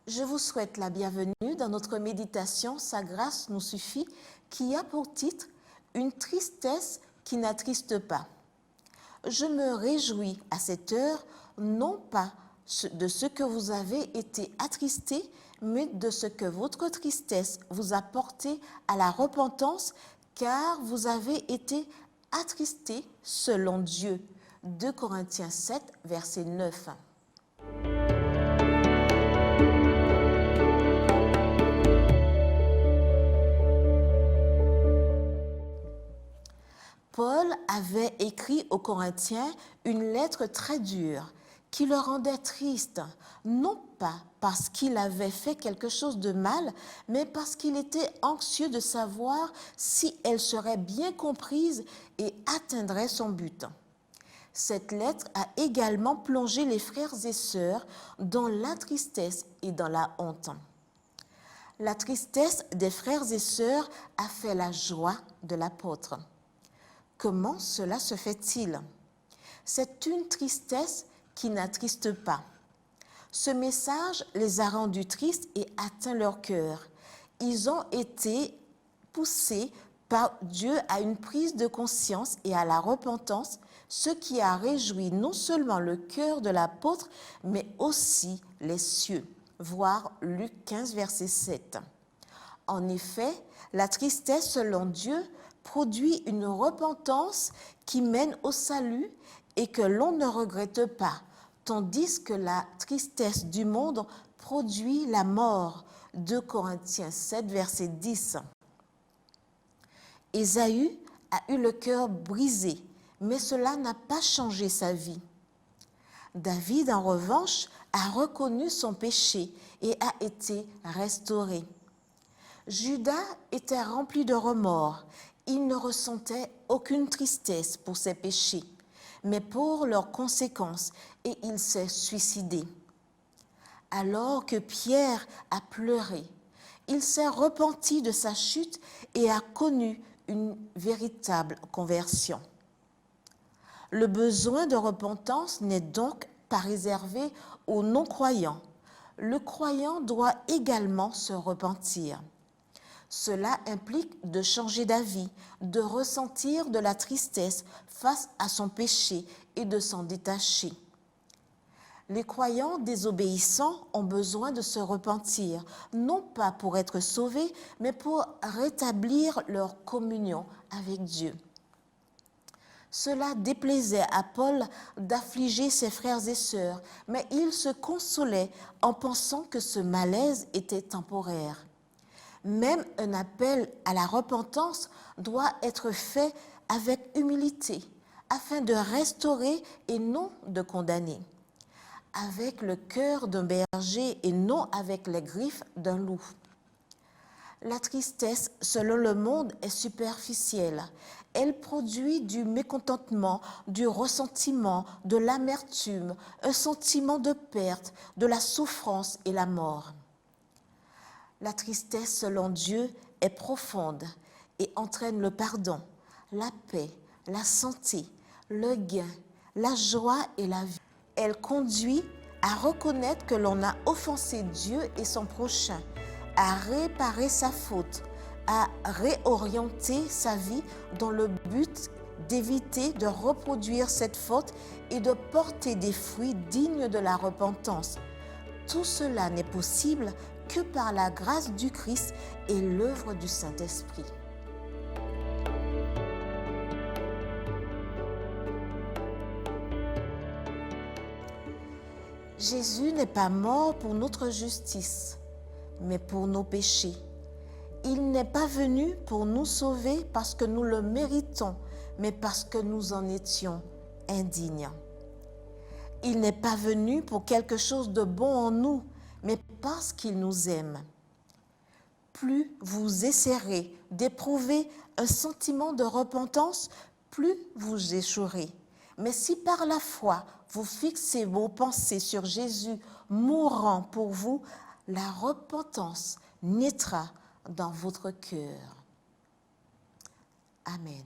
Je vous souhaite la bienvenue dans notre méditation « Sa grâce nous suffit » qui a pour titre « Une tristesse qui n'attriste pas ». Je me réjouis à cette heure, non pas de ce que vous avez été attristés, mais de ce que votre tristesse vous a porté à la repentance, car vous avez été attristés selon Dieu. 2 Corinthiens 7, verset 9. Paul avait écrit aux Corinthiens une lettre très dure qui le rendait triste, non pas parce qu'il avait fait quelque chose de mal, mais parce qu'il était anxieux de savoir si elle serait bien comprise et atteindrait son but. Cette lettre a également plongé les frères et sœurs dans la tristesse et dans la honte. La tristesse des frères et sœurs a fait la joie de l'apôtre. Comment cela se fait-il? C'est une tristesse qui n'attriste pas. Ce message les a rendus tristes et atteint leur cœur. Ils ont été poussés par Dieu à une prise de conscience et à la repentance, ce qui a réjoui non seulement le cœur de l'apôtre, mais aussi les cieux. Voir Luc 15, verset 7. En effet, la tristesse selon Dieu produit une repentance qui mène au salut et que l'on ne regrette pas, tandis que la tristesse du monde produit la mort. 2 Corinthiens 7, verset 10. Ésaü a eu le cœur brisé, mais cela n'a pas changé sa vie. David, en revanche, a reconnu son péché et a été restauré. Judas était rempli de remords. Il ne ressentait aucune tristesse pour ses péchés, mais pour leurs conséquences, et il s'est suicidé. Alors que Pierre a pleuré, il s'est repenti de sa chute et a connu une véritable conversion. Le besoin de repentance n'est donc pas réservé aux non-croyants. Le croyant doit également se repentir. Cela implique de changer d'avis, de ressentir de la tristesse face à son péché et de s'en détacher. Les croyants désobéissants ont besoin de se repentir, non pas pour être sauvés, mais pour rétablir leur communion avec Dieu. Cela déplaisait à Paul d'affliger ses frères et sœurs, mais il se consolait en pensant que ce malaise était temporaire. Même un appel à la repentance doit être fait avec humilité, afin de restaurer et non de condamner, avec le cœur d'un berger et non avec les griffes d'un loup. La tristesse, selon le monde, est superficielle. Elle produit du mécontentement, du ressentiment, de l'amertume, un sentiment de perte, de la souffrance et la mort. La tristesse, selon Dieu, est profonde et entraîne le pardon, la paix, la santé, le gain, la joie et la vie. Elle conduit à reconnaître que l'on a offensé Dieu et son prochain, à réparer sa faute, à réorienter sa vie dans le but d'éviter de reproduire cette faute et de porter des fruits dignes de la repentance. Tout cela n'est possible que par la grâce du Christ et l'œuvre du Saint-Esprit. Jésus n'est pas mort pour notre justice, mais pour nos péchés. Il n'est pas venu pour nous sauver parce que nous le méritons, mais parce que nous en étions indignes. Il n'est pas venu pour quelque chose de bon en nous, mais parce qu'il nous aime. Plus vous essaierez d'éprouver un sentiment de repentance, plus vous échouerez. Mais si par la foi, vous fixez vos pensées sur Jésus mourant pour vous, la repentance naîtra dans votre cœur. Amen.